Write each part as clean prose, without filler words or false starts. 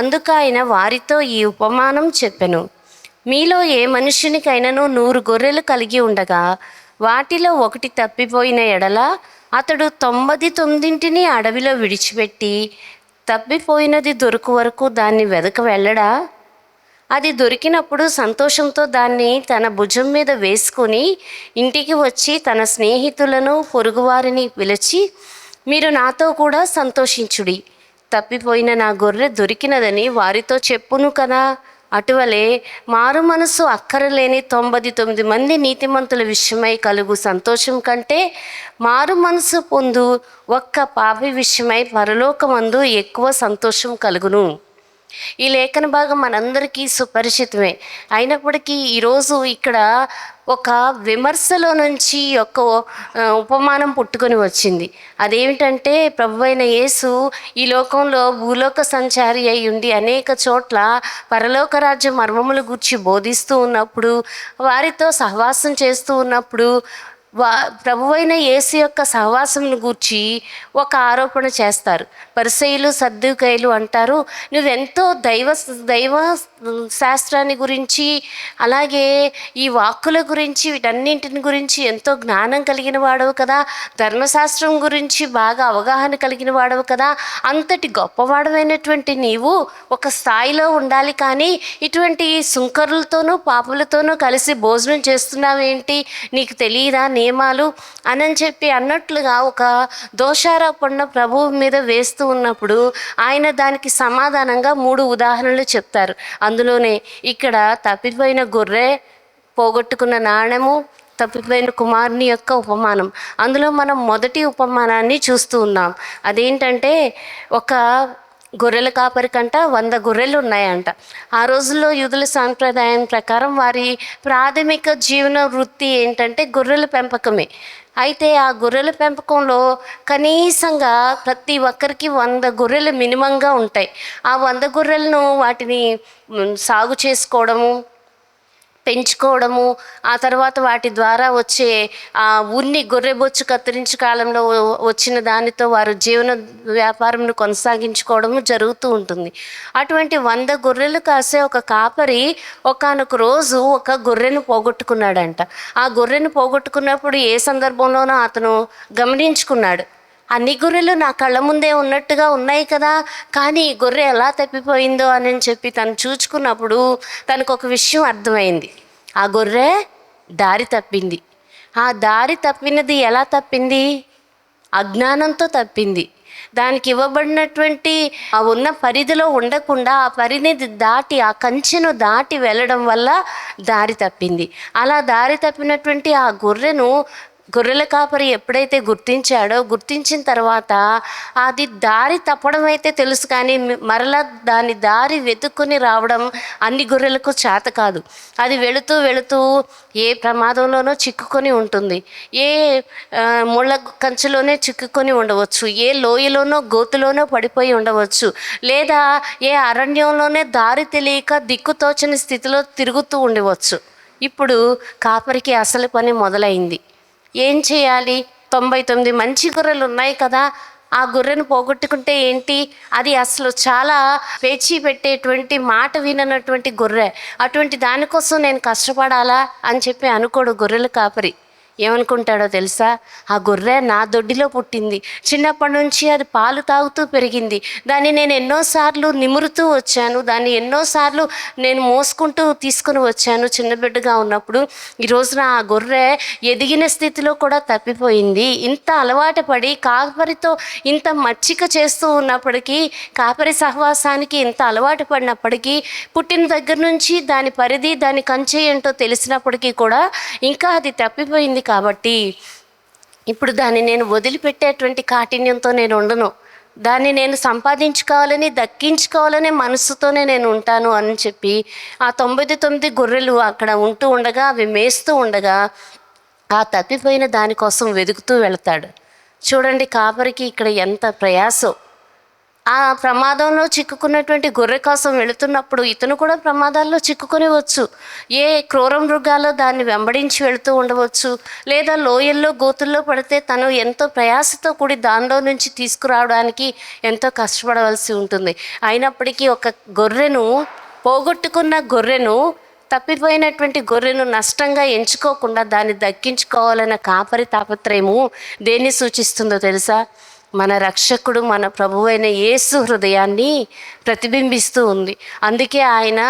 అందుకు ఆయన వారితో ఈ ఉపమానం చెప్పెను. మీలో ఏ మనుష్యునికైనాను 100 గొర్రెలు కలిగి ఉండగా వాటిలో ఒకటి తప్పిపోయిన ఎడల అతడు 99 అడవిలో విడిచిపెట్టి తప్పిపోయినది దొరుకు వరకు దాన్ని వెదక వెళ్ళడా? అది దొరికినప్పుడు సంతోషంతో దాన్ని తన భుజం మీద వేసుకొని ఇంటికి వచ్చి తన స్నేహితులను పొరుగువారిని పిలిచి, మీరు నాతో కూడా సంతోషించుడి, తప్పిపోయిన నా గొర్రె దొరికినదని వారితో చెప్పును కదా. అటువలే మారు మనసు అక్కరలేని 99 మంది నీతిమంతుల విషయమై కలుగు సంతోషం కంటే మారు మనసు పొందు ఒక్క పాపి విషయమై పరలోకమందు ఎక్కువ సంతోషం కలుగును. ఈ లేఖన భాగం మనందరికీ సుపరిచితమే. అయినప్పటికీ ఈరోజు ఇక్కడ ఒక విమర్శలో నుంచి ఒక ఉపమానం పుట్టుకొని వచ్చింది. అదేమిటంటే, ప్రభువైన యేసు ఈ లోకంలో భూలోక సంచారి అయి ఉండి అనేక చోట్ల పరలోక రాజ్య మర్మముల గురించి బోధిస్తూ ఉన్నప్పుడు, వారితో సహవాసం చేస్తూ ఉన్నప్పుడు ప్రభువైన యేసు యొక్క సహవాసంను గూర్చి ఒక ఆరోపణ చేస్తారు. పరిసయ్యులు సద్దూకయ్యులు అంటారు, నువ్వెంతో దైవ శాస్త్రాన్ని గురించి, అలాగే ఈ వాక్కుల గురించి, వీటన్నింటిని గురించి ఎంతో జ్ఞానం కలిగిన వాడవు కదా, ధర్మశాస్త్రం గురించి బాగా అవగాహన కలిగిన వాడవు కదా, అంతటి గొప్పవాడమైనటువంటి నీవు ఒక స్థాయిలో ఉండాలి, కానీ ఇటువంటి సుంకరులతోనూ పాపులతోనూ కలిసి భోజనం చేస్తున్నావేంటి, నీకు తెలియదా నియమాలు అని చెప్పి అన్నట్లుగా ఒక దోషారోపణ ప్రభువు మీద వేస్తూ ఉన్నప్పుడు ఆయన దానికి సమాధానంగా 3 ఉదాహరణలు చెప్తారు. అందులోనే ఇక్కడ తప్పిపోయిన గొర్రె, పోగొట్టుకున్న నాణెము, తప్పిపోయిన కుమారుని యొక్క ఉపమానం. అందులో మనం మొదటి ఉపమానాన్ని చూస్తూ ఉన్నాం. అదేంటంటే, ఒక గొర్రెల కాపరికంట 100 గొర్రెలు ఉన్నాయంట. ఆ రోజుల్లో యూదుల సాంప్రదాయం ప్రకారం వారి ప్రాథమిక జీవన వృత్తి ఏంటంటే గొర్రెల పెంపకమే. అయితే ఆ గొర్రెల పెంపకంలో కనీసంగా ప్రతి ఒక్కరికి 100 గొర్రెలు మినిమంగా ఉంటాయి. ఆ 100 గొర్రెలను వాటిని సాగు చేసుకోవడము, పెంచుకోవడము, ఆ తర్వాత వాటి ద్వారా వచ్చే ఆ గొర్రె బొచ్చు కత్తిరించే కాలంలో వచ్చిన దానితో వారు జీవన వ్యాపారంను కొనసాగించుకోవడము జరుగుతూ ఉంటుంది. అటువంటి 100 గొర్రెలు కాసే ఒక కాపరి ఒకానొక రోజు ఒక గొర్రెను పోగొట్టుకున్నాడంట. ఆ గొర్రెను పోగొట్టుకున్నప్పుడు ఏ సందర్భంలోనో అతను గమనించుకున్నాడు, అన్ని గొర్రెలు నా కళ్ళ ముందే ఉన్నట్టుగా ఉన్నాయి కదా, కానీ ఈ గొర్రె ఎలా తప్పిపోయిందో అని చెప్పి తను చూచుకున్నప్పుడు తనకు ఒక విషయం అర్థమైంది. ఆ గొర్రె దారి తప్పింది. ఆ దారి తప్పినది ఎలా తప్పింది? అజ్ఞానంతో తప్పింది. దానికి ఇవ్వబడినటువంటి ఆ ఉన్న పరిధిలో ఉండకుండా ఆ పరిధిని దాటి, ఆ కంచెను దాటి వెళ్ళడం వల్ల దారి తప్పింది. అలా దారి తప్పినటువంటి ఆ గొర్రెల కాపరి ఎప్పుడైతే గుర్తించిన తర్వాత అది దారి తప్పడం అయితే తెలుసు, కానీ మరలా దాని దారి వెతుక్కుని రావడం అన్ని గొర్రెలకు చేత కాదు. అది వెళుతూ ఏ ప్రమాదంలోనో చిక్కుకొని ఉంటుంది, ఏ ముళ్ళ కంచెలోనే చిక్కుకొని ఉండవచ్చు, ఏ లోయలోనో గోతులోనో పడిపోయి ఉండవచ్చు, లేదా ఏ అరణ్యంలోనే దారి తెలియక దిక్కుతోచని స్థితిలో తిరుగుతూ ఉండవచ్చు. ఇప్పుడు కాపరికి అసలు పని మొదలైంది. ఏం చేయాలి? 99 మంచి గొర్రెలు ఉన్నాయి కదా, ఆ గొర్రెను పోగొట్టుకుంటే ఏంటి? అది అసలు చాలా పేచీ పెట్టేటువంటి, మాట విననటువంటి గొర్రె. అటువంటి దానికోసం నేను కష్టపడాలా అని చెప్పి అనుకోడు గొర్రెల కాపరి. ఏమనుకుంటాడో తెలుసా? ఆ గొర్రె నా దొడ్డిలో పుట్టింది, చిన్నప్పటి నుంచి అది పాలు తాగుతూ పెరిగింది, దాన్ని నేను ఎన్నోసార్లు నిమురుతూ వచ్చాను, దాన్ని ఎన్నోసార్లు నేను మోసుకుంటూ తీసుకుని వచ్చాను చిన్న బిడ్డగా ఉన్నప్పుడు. ఈ రోజున ఆ గొర్రె ఎదిగిన స్థితిలో కూడా తప్పిపోయింది. ఇంత అలవాటు పడి కాపరితో ఇంత మచ్చిక చేస్తూ ఉన్నప్పటికీ, కాపరి సహవాసానికి ఇంత అలవాటు పడినప్పటికీ, పుట్టిన దగ్గర నుంచి దాని పరిధి, దాని కంచె ఏంటో తెలిసినప్పటికీ కూడా ఇంకా అది తప్పిపోయింది. కాబట్టి ఇప్పుడు దాన్ని నేను వదిలిపెట్టేటువంటి కాఠిన్యంతో నేను ఉండను, దాన్ని నేను సంపాదించుకోవాలని, దక్కించుకోవాలనే మనసుతోనే నేను ఉంటాను అని చెప్పి ఆ 99 గొర్రెలు అక్కడ ఉంటూ ఉండగా, అవి మేస్తూ ఉండగా ఆ తప్పిపోయిన దానికోసం వెతుకుతూ వెళతాడు. చూడండి, కాపరికి ఇక్కడ ఎంత ప్రయాసం. ఆ ప్రమాదంలో చిక్కుకున్నటువంటి గొర్రె కోసం వెళుతున్నప్పుడు ఇతను కూడా ప్రమాదాల్లో చిక్కుకొనివచ్చు. ఏ క్రూర మృగాలు దాన్ని వెంబడించి వెళుతూ ఉండవచ్చు, లేదా లోయల్లో గోతుల్లో పడితే తను ఎంతో ప్రయాసతో కూడి దానిలో నుంచి తీసుకురావడానికి ఎంతో కష్టపడవలసి ఉంటుంది. అయినప్పటికీ ఒక గొర్రెను, పోగొట్టుకున్న గొర్రెను, తప్పిపోయినటువంటి గొర్రెను నష్టంగా ఎంచుకోకుండా దాన్ని దక్కించుకోవాలన్న కాపరి తాపత్రయము దేన్ని సూచిస్తుందో తెలుసా? మన రక్షకుడు, మన ప్రభువైన యేసు హృదయాన్ని ప్రతిబింబిస్తూ ఉంది. అందుకే ఆయన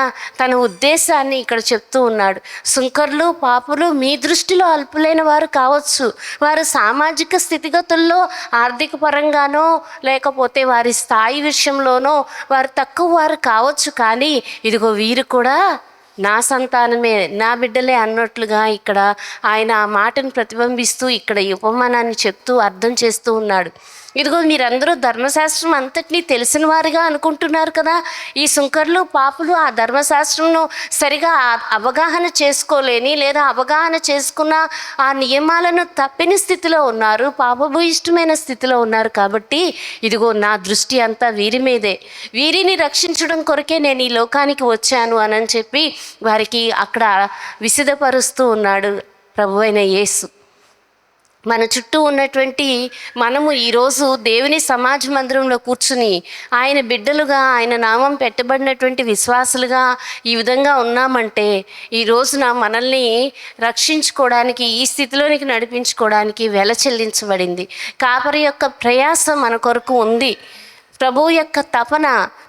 తన ఉద్దేశాన్ని ఇక్కడ చెప్తూ ఉన్నాడు. సుంకర్లు, పాపులు మీ దృష్టిలో అల్పులైన వారు కావచ్చు, వారు సామాజిక స్థితిగతుల్లో ఆర్థిక పరంగానో లేకపోతే వారి స్థాయి విషయంలోనో వారు తక్కువ వారు కావచ్చు, కానీ ఇదిగో వీరు కూడా నా సంతానమే, నా బిడ్డలే అన్నట్లుగా ఇక్కడ ఆయన ఆ మాటను ప్రతిబింబిస్తూ ఇక్కడ ఈ ఉపమానాన్ని చెప్తూ అర్థం చేస్తూ ఉన్నాడు. ఇదిగో మీరందరూ ధర్మశాస్త్రం అంతటినీ తెలిసిన వారుగా అనుకుంటున్నారు కదా. ఈ సుంకర్లు, పాపులు ఆ ధర్మశాస్త్రంను సరిగా అవగాహన చేసుకోలేని, లేదా అవగాహన చేసుకున్న ఆ నియమాలను తప్పిన స్థితిలో ఉన్నారు, పాపభూయిష్టమైన స్థితిలో ఉన్నారు. కాబట్టి ఇదిగో నా దృష్టి అంతా వీరి మీదే, వీరిని రక్షించడం కొరకే నేను ఈ లోకానికి వచ్చాను అని చెప్పి వారికి అక్కడ విసిదపరుస్తూ ఉన్నాడు ప్రభువైన యేసు. మన చుట్టూ ఉన్నటువంటి మనము ఈరోజు దేవుని సమాజ మందిరంలో కూర్చుని ఆయన బిడ్డలుగా, ఆయన నామం పెట్టబడినటువంటి విశ్వాసులుగా ఈ విధంగా ఉన్నామంటే ఈ రోజున మనల్ని రక్షించుకోవడానికి, ఈ స్థితిలోనికి నడిపించుకోవడానికి వెల చెల్లించబడింది. కాపరి యొక్క ప్రయాస మన కొరకు ఉంది. ప్రభువు యొక్క తపన,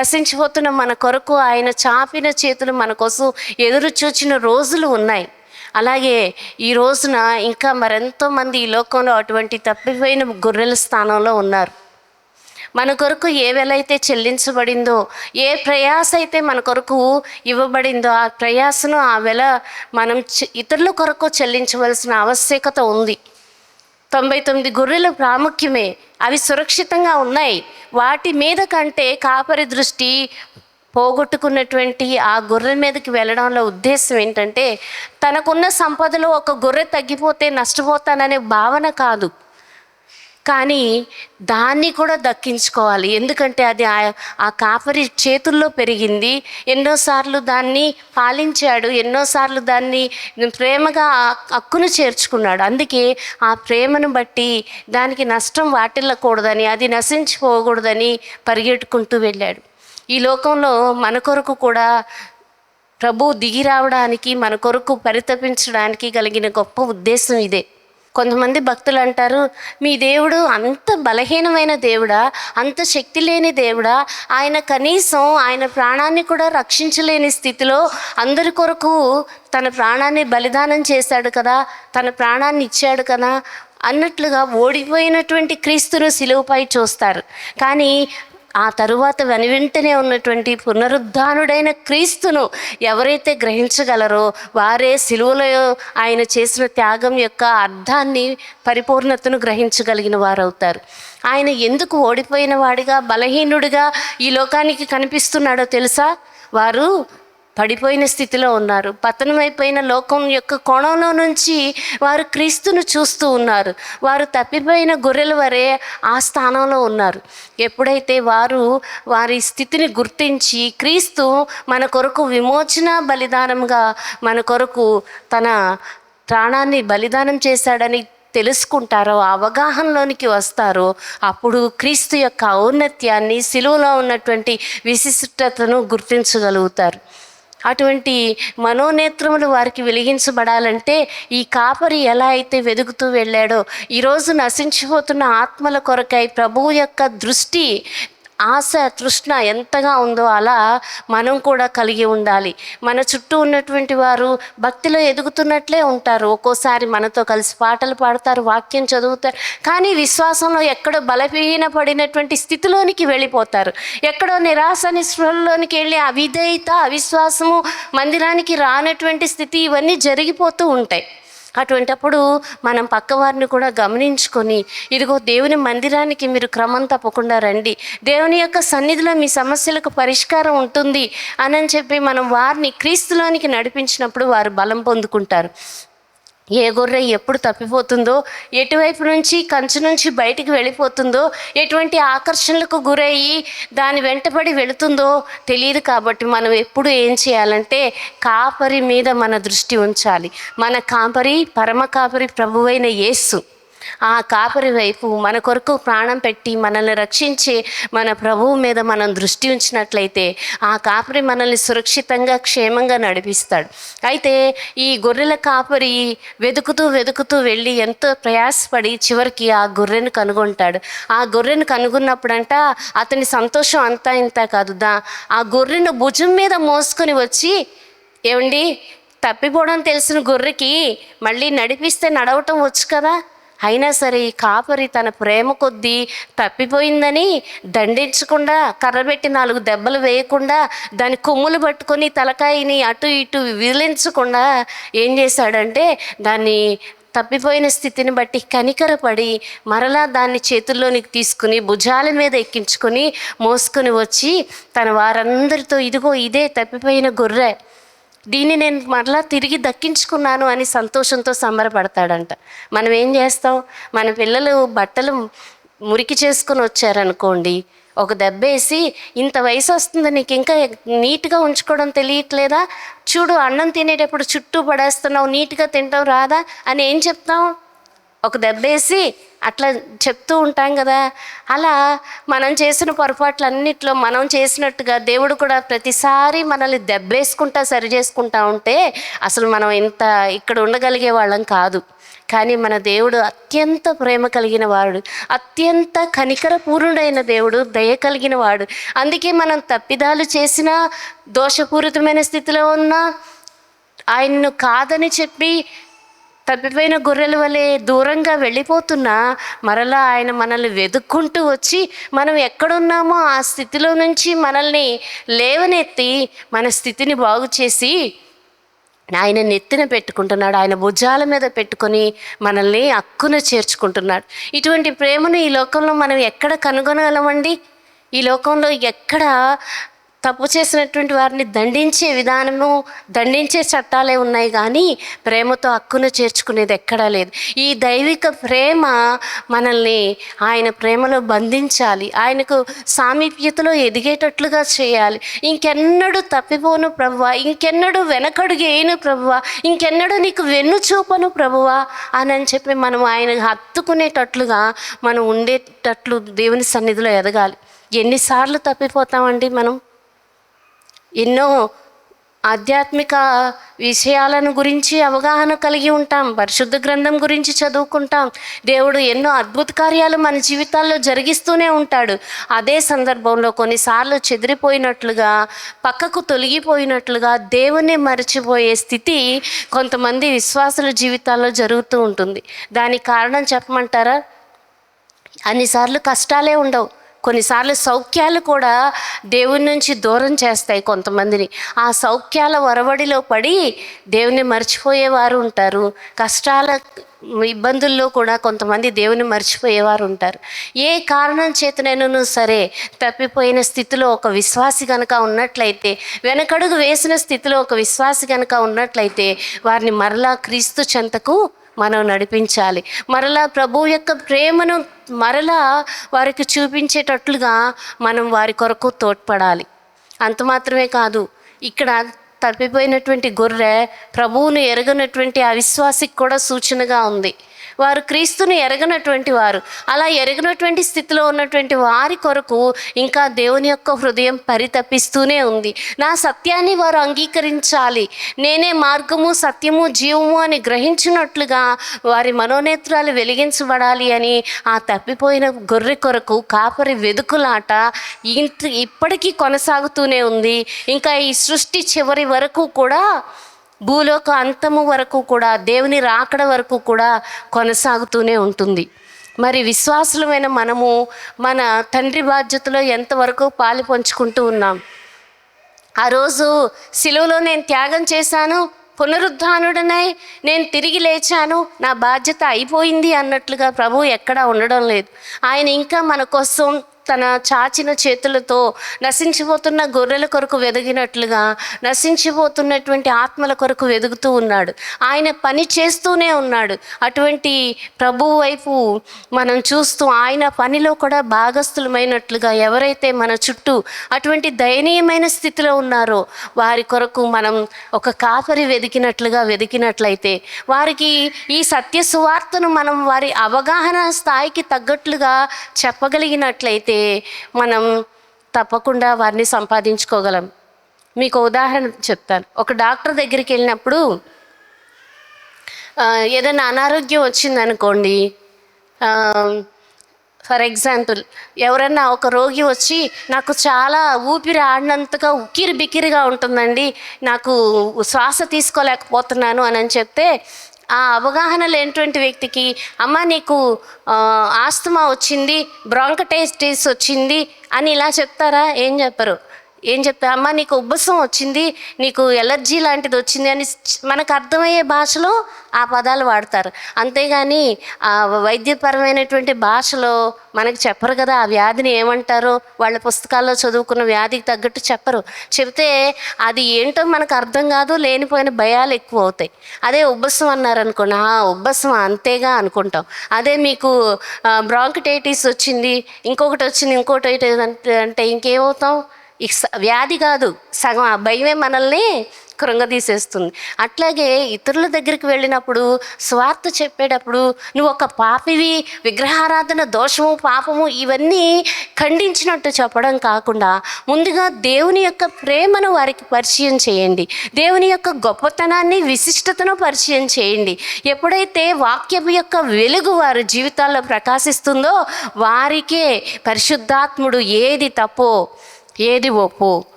నశించిపోతున్న మన కొరకు ఆయన చాపిన చేతులు మన కోసం ఎదురు చూచిన రోజులు ఉన్నాయి. అలాగే ఈ రోజున ఇంకా మరెంతోమంది ఈ లోకంలో అటువంటి తప్పిపోయిన గొర్రెల స్థానంలో ఉన్నారు. మన కొరకు ఏ వెల అయితే చెల్లించబడిందో, ఏ ప్రయాస అయితే మన కొరకు ఇవ్వబడిందో, ఆ ప్రయాసను, ఆ వెల మనం ఇతరుల కొరకు చెల్లించవలసిన ఆవశ్యకత ఉంది. 99 గొర్రెలు ప్రాముఖ్యమే, అవి సురక్షితంగా ఉన్నాయి. వాటి మీద కంటే కాపరి దృష్టి పోగొట్టుకున్నటువంటి ఆ గొర్రె మీదకి వెళ్ళడంలో ఉద్దేశం ఏంటంటే, తనకున్న సంపదలో ఒక గొర్రె తగ్గిపోతే నష్టపోతాననే భావన కాదు, కానీ దాన్ని కూడా దక్కించుకోవాలి. ఎందుకంటే అది ఆ కాపరి చేతుల్లో పెరిగింది, ఎన్నోసార్లు దాన్ని పాలించాడు, ఎన్నోసార్లు దాన్ని ప్రేమగా హక్కును చేర్చుకున్నాడు. అందుకే ఆ ప్రేమను బట్టి దానికి నష్టం వాటిల్లకూడదని, అది నశించిపోకూడదని పరిగెట్టుకుంటూ వెళ్ళాడు. ఈ లోకంలో మన కొరకు కూడా ప్రభు దిగి రావడానికి, మన కొరకు పరితపించడానికి కలిగిన గొప్ప ఉద్దేశం ఇదే. కొంతమంది భక్తులు అంటారు, మీ దేవుడు అంత బలహీనమైన దేవుడా, అంత శక్తి లేని దేవుడా, ఆయన కనీసం ఆయన ప్రాణాన్ని కూడా రక్షించలేని స్థితిలో అందరి కొరకు తన ప్రాణాన్ని బలిదానం చేశాడు కదా, తన ప్రాణాన్ని ఇచ్చాడు కదా అన్నట్లుగా ఓడిపోయినటువంటి క్రీస్తును సిలువపై చూస్తారు. కానీ ఆ తరువాత వెనువెంటనే ఉన్నటువంటి పునరుద్ధానుడైన క్రీస్తును ఎవరైతే గ్రహించగలరో వారే సిలువలో ఆయన చేసిన త్యాగం యొక్క అర్థాన్ని, పరిపూర్ణతను గ్రహించగలిగిన వారవుతారు. ఆయన ఎందుకు ఓడిపోయిన వాడిగా, బలహీనుడిగా ఈ లోకానికి కనిపిస్తున్నాడో తెలుసా? వారు పడిపోయిన స్థితిలో ఉన్నారు. పతనమైపోయిన లోకం యొక్క కోణంలో నుంచి వారు క్రీస్తును చూస్తూ ఉన్నారు. వారు తప్పిపోయిన గొర్రెల వరే ఆ స్థానంలో ఉన్నారు. ఎప్పుడైతే వారు వారి స్థితిని గుర్తించి క్రీస్తు మన కొరకు విమోచన బలిదానంగా మన కొరకు తన ప్రాణాన్ని బలిదానం చేశాడని తెలుసుకుంటారో, అవగాహనలోనికి వస్తారో, అప్పుడు క్రీస్తు యొక్క ఔన్నత్యాన్ని, సిలువలో ఉన్నటువంటి విశిష్టతను గుర్తించగలుగుతారు. అటువంటి మనోనేత్రములు వారికి వెలిగించబడాలంటే ఈ కాపరి ఎలా అయితే వెదుగుతూ వెళ్ళాడో, ఈరోజు నశించిపోతున్న ఆత్మల కొరకై ప్రభువు యొక్క దృష్టి, ఆశ, తృష్ణ ఎంతగా ఉందో అలా మనం కూడా కలిగి ఉండాలి. మన చుట్టూ ఉన్నటువంటి వారు భక్తిలో ఎదుగుతున్నట్లే ఉంటారు, ఒక్కోసారి మనతో కలిసి పాటలు పాడతారు, వాక్యం చదువుతారు, కానీ విశ్వాసంలో ఎక్కడో బలహీన పడినటువంటి స్థితిలోనికి వెళ్ళిపోతారు. ఎక్కడో నిరాశ నిస్పృహల్లోనికి వెళ్ళి అవిధేయత, అవిశ్వాసము, మందిరానికి రానటువంటి స్థితి, ఇవన్నీ జరిగిపోతూ ఉంటాయి. అటువంటప్పుడు మనం పక్కవారిని కూడా గమనించుకొని, ఇదిగో దేవుని మందిరానికి మీరు క్రమం తప్పకుండా రండి, దేవుని యొక్క సన్నిధిలో మీ సమస్యలకు పరిష్కారం ఉంటుంది అని చెప్పి మనం వారిని క్రీస్తులోనికి నడిపించినప్పుడు వారు బలం పొందుకుంటారు. ఏ గొర్రె ఎప్పుడు తప్పిపోతుందో, ఎటువైపు నుంచి కంచు నుంచి బయటికి వెళ్ళిపోతుందో, ఎటువంటి ఆకర్షణలకు గురయ్యి దాని వెంటబడి వెళుతుందో తెలియదు. కాబట్టి మనం ఎప్పుడు ఏం చేయాలంటే కాపరి మీద మన దృష్టి ఉంచాలి. మన కాపరి, పరమ కాపరి ప్రభువైన యేసు. ఆ కాపరి వైపు మన కొరకు ప్రాణం పెట్టి మనల్ని రక్షించే మన ప్రభువు మీద మనం దృష్టి ఉంచినట్లయితే ఆ కాపరి మనల్ని సురక్షితంగా క్షేమంగా నడిపిస్తాడు. అయితే ఈ గొర్రెల కాపరి వెతుకుతూ వెళ్ళి ఎంతో ప్రయాసపడి చివరికి ఆ గొర్రెను కనుగొంటాడు. ఆ గొర్రెను కనుగొన్నప్పుడంట అతని సంతోషం అంతా ఇంత కాదు. ఆ గొర్రెను భుజం మీద మోసుకొని వచ్చి, ఏమండి, తప్పిపోవడం తెలిసిన గొర్రెకి మళ్ళీ నడిపిస్తే నడవటం వచ్చు కదా. అయినా సరే ఈ కాపరి తన ప్రేమ కొద్దీ తప్పిపోయిందని దండించకుండా, కర్రబెట్టి 4 దెబ్బలు వేయకుండా, దాని కొమ్ములు పట్టుకొని తలకాయని అటు ఇటు విదిలించకుండా ఏం చేశాడంటే దాన్ని తప్పిపోయిన స్థితిని బట్టి కనికరపడి మరలా దాన్ని చేతుల్లోనికి తీసుకుని భుజాల మీద ఎక్కించుకొని మోసుకొని వచ్చి తన వారందరితో, ఇదిగో ఇదే తప్పిపోయిన గొర్రె, దీన్ని నేను మరలా తిరిగి దక్కించుకున్నాను అని సంతోషంతో సంబరపడతాడంట. మనం ఏం చేస్తాం? మన పిల్లలు బట్టలు మురికి చేసుకొని వచ్చారనుకోండి, ఒక దెబ్బేసి, ఇంత వయసు వస్తుంది నీకు ఇంకా నీట్గా ఉంచుకోవడం తెలియట్లేదా, చూడు అన్నం తినేటప్పుడు చుట్టూ పడేస్తున్నావు, నీట్గా తింటావు రాదా అని ఏం చెప్తాం? ఒక దెబ్బేసి అట్లా చెప్తూ ఉంటాం కదా. అలా మనం చేసిన పొరపాట్లన్నిట్లో మనం చేసినట్టుగా దేవుడు కూడా ప్రతిసారి మనల్ని దెబ్బేసుకుంటా సరి చేసుకుంటా ఉంటే అసలు మనం ఇంత ఇక్కడ ఉండగలిగే వాళ్ళం కాదు. కానీ మన దేవుడు అత్యంత ప్రేమ కలిగిన వాడు, అత్యంత కనికరపూర్ణుడైన దేవుడు, దయ కలిగిన వాడు. అందుకే మనం తప్పిదాలు చేసినా, దోషపూరితమైన స్థితిలో ఉన్నా, ఆయన్ను కాదని చెప్పి తప్పిపోయిన గొర్రెల వలె దూరంగా వెళ్ళిపోతున్నా మరలా ఆయన మనల్ని వెతుక్కుంటూ వచ్చి మనం ఎక్కడున్నామో ఆ స్థితిలో నుంచి మనల్ని లేవనెత్తి మన స్థితిని బాగు చేసి ఆయన నెత్తిన పెట్టుకుంటున్నాడు. ఆయన భుజాల మీద పెట్టుకొని మనల్ని అక్కున చేర్చుకుంటున్నాడు. ఇటువంటి ప్రేమను ఈ లోకంలో మనం ఎక్కడ కనుగొనగలమండి? ఈ లోకంలో ఎక్కడ తప్పు చేసినటువంటి వారిని దండించే విధానము, దండించే చట్టాలే ఉన్నాయి, కానీ ప్రేమతో హక్కును చేర్చుకునేది ఎక్కడా లేదు. ఈ దైవిక ప్రేమ మనల్ని ఆయన ప్రేమలో బంధించాలి, ఆయనకు సామీప్యతలో ఎదిగేటట్లుగా చేయాలి. ఇంకెన్నడూ తప్పిపోను ప్రభువా, ఇంకెన్నడూ వెనకడుగు వేయను ప్రభువా, ఇంకెన్నడూ నీకు వెన్ను చూపను ప్రభువా అని చెప్పి మనం ఆయన హత్తుకునేటట్లుగా మనం ఉండేటట్లు దేవుని సన్నిధిలో ఎదగాలి. ఎన్నిసార్లు తప్పిపోతామండి మనం? ఎన్నో ఆధ్యాత్మిక విషయాలను గురించి అవగాహన కలిగి ఉంటాం, పరిశుద్ధ గ్రంథం గురించి చదువుకుంటాం, దేవుడు ఎన్నో అద్భుత కార్యాలు మన జీవితాల్లో జరిగిస్తూనే ఉంటాడు. అదే సందర్భంలో కొన్నిసార్లు చెదిరిపోయినట్లుగా, పక్కకు తొలగిపోయినట్లుగా దేవుణ్ణి మర్చిపోయే స్థితి కొంతమంది విశ్వాసుల జీవితాల్లో జరుగుతూ ఉంటుంది. దానికి కారణం చెప్పమంటారా? అన్నిసార్లు కష్టాలే ఉండవు, కొన్నిసార్లు సౌఖ్యాలు కూడా దేవుని నుంచి దూరం చేస్తాయి కొంతమందిని. ఆ సౌఖ్యాల వరవడిలో పడి దేవుని మర్చిపోయేవారు ఉంటారు. కష్టాల ఇబ్బందుల్లో కూడా కొంతమంది దేవుని మర్చిపోయేవారు ఉంటారు. ఏ కారణం చేతనైనా సరే తప్పిపోయిన స్థితిలో ఒక విశ్వాసి కనుక ఉన్నట్లయితే, వెనకడుగు వేసిన స్థితిలో ఒక విశ్వాసి కనుక ఉన్నట్లయితే వారిని మరలా క్రీస్తు చెంతకు మనం నడిపించాలి. మరలా ప్రభువు యొక్క ప్రేమను మరలా వారికి చూపించేటట్లుగా మనం వారి కొరకు తోడ్పడాలి. అంత మాత్రమే కాదు, ఇక్కడ తప్పిపోయినటువంటి గొర్రె ప్రభువును ఎరగనటువంటి అవిశ్వాసికి కూడా సూచనగా ఉంది. వారు క్రీస్తుని ఎరగనటువంటి వారు. అలా ఎరగనటువంటి స్థితిలో ఉన్నటువంటి వారి కొరకు ఇంకా దేవుని యొక్క హృదయం పరితపిస్తూనే ఉంది. నా సత్యాన్ని వారు అంగీకరించాలి, నేనే మార్గము సత్యము జీవము అని గ్రహించినట్లుగా వారి మనోనేత్రాలు వెలిగించబడాలి అని ఆ తప్పిపోయిన గొర్రె కొరకు కాపరి వెదుకులాట ఇప్పటికీ కొనసాగుతూనే ఉంది. ఇంకా ఈ సృష్టి చివరి వరకు కూడా, భూలోక అంతము వరకు కూడా, దేవుని రాకడ వరకు కూడా కొనసాగుతూనే ఉంటుంది. మరి విశ్వాసులమైన మనము మన తండ్రి బాధ్యతలో ఎంతవరకు పాలు పంచుకుంటూ ఉన్నాం? ఆ రోజు సిలువలో నేను త్యాగం చేశాను, పునరుద్ధానుడనై నేను తిరిగి లేచాను, నా బాధ్యత అయిపోయింది అన్నట్లుగా ప్రభు ఎక్కడా ఉండడం లేదు. ఆయన ఇంకా మన కోసం తన చాచిన చేతులతో నశించిపోతున్న గొర్రెల కొరకు వెదిగినట్లుగా నశించిపోతున్నటువంటి ఆత్మల కొరకు వెదుగుతూ ఉన్నాడు. ఆయన పని చేస్తూనే ఉన్నాడు. అటువంటి ప్రభువు వైపు మనం చూస్తూ ఆయన పనిలో కూడా భాగస్థులమైనట్లుగా ఎవరైతే మన చుట్టూ అటువంటి దయనీయమైన స్థితిలో ఉన్నారో వారి కొరకు మనం ఒక కాపరి వెదికినట్లయితే వారికి ఈ సత్య సువార్తను మనం వారి అవగాహన స్థాయికి తగ్గట్లుగా చెప్పగలిగినట్లయితే మనం తప్పకుండా వారిని సంపాదించుకోగలం. మీకు ఉదాహరణ చెప్తాను. ఒక డాక్టర్ దగ్గరికి వెళ్ళినప్పుడు ఏదైనా అనారోగ్యం వచ్చిందనుకోండి, ఫర్ ఎగ్జాంపుల్ ఎవరన్నా ఒక రోగి వచ్చి నాకు చాలా ఊపిరి ఆడినంతగా ఉక్కిరి బిక్కిరిగా ఉంటుందండి, నాకు శ్వాస తీసుకోలేకపోతున్నాను అని చెప్తే ఆ అవగాహన లేనటువంటి వ్యక్తికి అమ్మ నీకు ఆస్తమా వచ్చింది, బ్రాంకటైటిస్ వచ్చింది అని ఇలా చెప్తారా? ఏం చెప్పరు. ఏం చెప్తా, అమ్మ నీకు ఉబ్బసం వచ్చింది, నీకు ఎలర్జీ లాంటిది వచ్చింది అని మనకు అర్థమయ్యే భాషలో ఆ పదాలు వాడతారు. అంతేగాని ఆ వైద్యపరమైనటువంటి భాషలో మనకు చెప్పరు కదా. ఆ వ్యాధిని ఏమంటారో వాళ్ళ పుస్తకాల్లో చదువుకున్న వ్యాధికి తగ్గట్టు చెప్పరు. చెప్తే అది ఏంటో మనకు అర్థం కాదు, లేనిపోయిన భయాలు ఎక్కువ అవుతాయి. అదే ఉబ్బసం అన్నారనుకోండి, ఉబ్బసం అంతేగా అనుకుంటాం. అదే మీకు బ్రాంకటైటిస్ వచ్చింది, ఇంకోటి అంటే ఇంకేమవుతాం? వ్యాధి కాదు, సగం ఆ భయమే మనల్ని కృంగదీసేస్తుంది. అట్లాగే ఇతరుల దగ్గరికి వెళ్ళినప్పుడు స్వార్థ చెప్పేటప్పుడు నువ్వు ఒక పాపివి, విగ్రహారాధన దోషము పాపము ఇవన్నీ ఖండించినట్టు చెప్పడం కాకుండా ముందుగా దేవుని యొక్క ప్రేమను వారికి పరిచయం చేయండి. దేవుని యొక్క గొప్పతనాన్ని విశిష్టతను పరిచయం చేయండి. ఎప్పుడైతే వాక్యం యొక్క వెలుగు వారి జీవితాల్లో ప్రకాశిస్తుందో వారికే పరిశుద్ధాత్ముడు ఏది తప్పో ఏది ఒప్పో,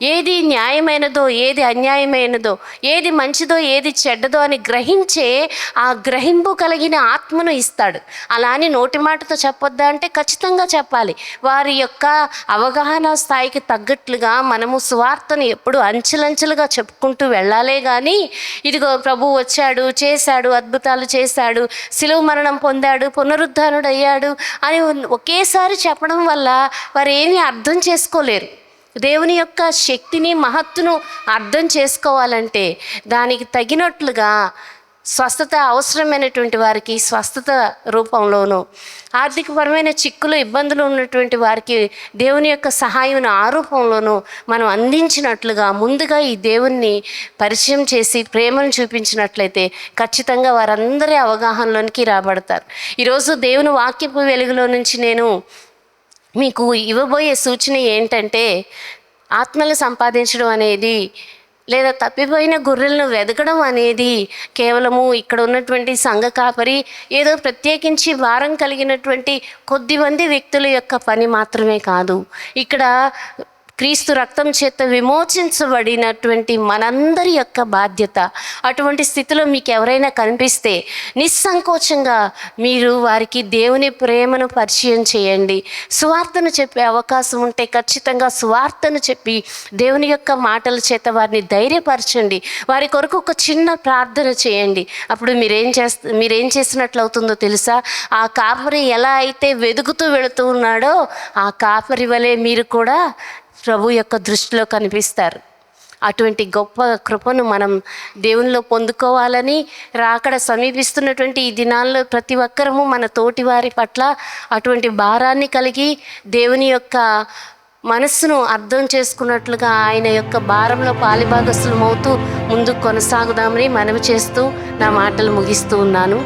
ఏది న్యాయమైనదో ఏది అన్యాయమైనదో, ఏది మంచిదో ఏది చెడ్డదో అని గ్రహించే ఆ గ్రహింపు కలిగిన ఆత్మను ఇస్తాడు. అలా అని నోటి మాటతో చెప్పొద్దా అంటే ఖచ్చితంగా చెప్పాలి. వారి యొక్క అవగాహన స్థాయికి తగ్గట్లుగా మనము సువార్తను ఎప్పుడు అంచెలంచెలుగా చెప్పుకుంటూ వెళ్ళాలే కానీ ఇదిగో ప్రభువు వచ్చాడు, చేశాడు, అద్భుతాలు చేశాడు, శిలువ మరణం పొందాడు, పునరుద్ధానుడయ్యాడు అని ఒకేసారి చెప్పడం వల్ల వారు ఏమీ అర్థం చేసుకోలేరు. దేవుని యొక్క శక్తిని మహత్తును అర్థం చేసుకోవాలంటే దానికి తగినట్లుగా స్వస్థత అవసరమైనటువంటి వారికి స్వస్థత రూపంలోనూ, ఆర్థికపరమైన చిక్కులు ఇబ్బందులు ఉన్నటువంటి వారికి దేవుని యొక్క సహాయం ఆ రూపంలోనూ మనం అందించినట్లుగా ముందుగా ఈ దేవుణ్ణి పరిచయం చేసి ప్రేమను చూపించినట్లయితే ఖచ్చితంగా వారందరి అవగాహనలోనికి రాబడతారు. ఈరోజు దేవుని వాక్యపు వెలుగులో నుంచి నేను మీకు ఇవ్వబోయే సూచన ఏంటంటే, ఆత్మలు సంపాదించడం అనేది లేదా తప్పిపోయిన గొర్రెలను వెదకడం అనేది కేవలము ఇక్కడ ఉన్నటువంటి సంఘ కాపరి ఏదో ప్రత్యేకించి భారం కలిగినటువంటి కొద్దిమంది వ్యక్తుల యొక్క పని మాత్రమే కాదు. ఇక్కడ క్రీస్తు రక్తం చేత విమోచించబడినటువంటి మనందరి యొక్క బాధ్యత. అటువంటి స్థితిలో మీకు ఎవరైనా కనిపిస్తే నిస్సంకోచంగా మీరు వారికి దేవుని ప్రేమను పరిచయం చేయండి. సువార్తను చెప్పే అవకాశం ఉంటే ఖచ్చితంగా సువార్తను చెప్పి దేవుని యొక్క మాటల చేత వారిని ధైర్యపరచండి. వారి కొరకు ఒక చిన్న ప్రార్థన చేయండి. అప్పుడు మీరేం చేసినట్లు అవుతుందో తెలుసా? ఆ కాపరి ఎలా అయితే వెదుగుతూ వెళుతూ ఉన్నాడో ఆ కాపరి వలె మీరు కూడా ప్రభు యొక్క దృష్టిలో కనిపిస్తారు. అటువంటి గొప్ప కృపను మనం దేవునిలో పొందుకోవాలని రాకడ సమీపిస్తున్నటువంటి ఈ దినాల్లో ప్రతి ఒక్కరము మన తోటి వారి పట్ల అటువంటి భారాన్ని కలిగి దేవుని యొక్క మనస్సును అర్థం చేసుకున్నట్లుగా ఆయన యొక్క భారంలో పాలిభాగస్తులమవుతూ ముందుకు కొనసాగుదామని మనవి చేస్తూ నా మాటలు ముగిస్తూ ఉన్నాను.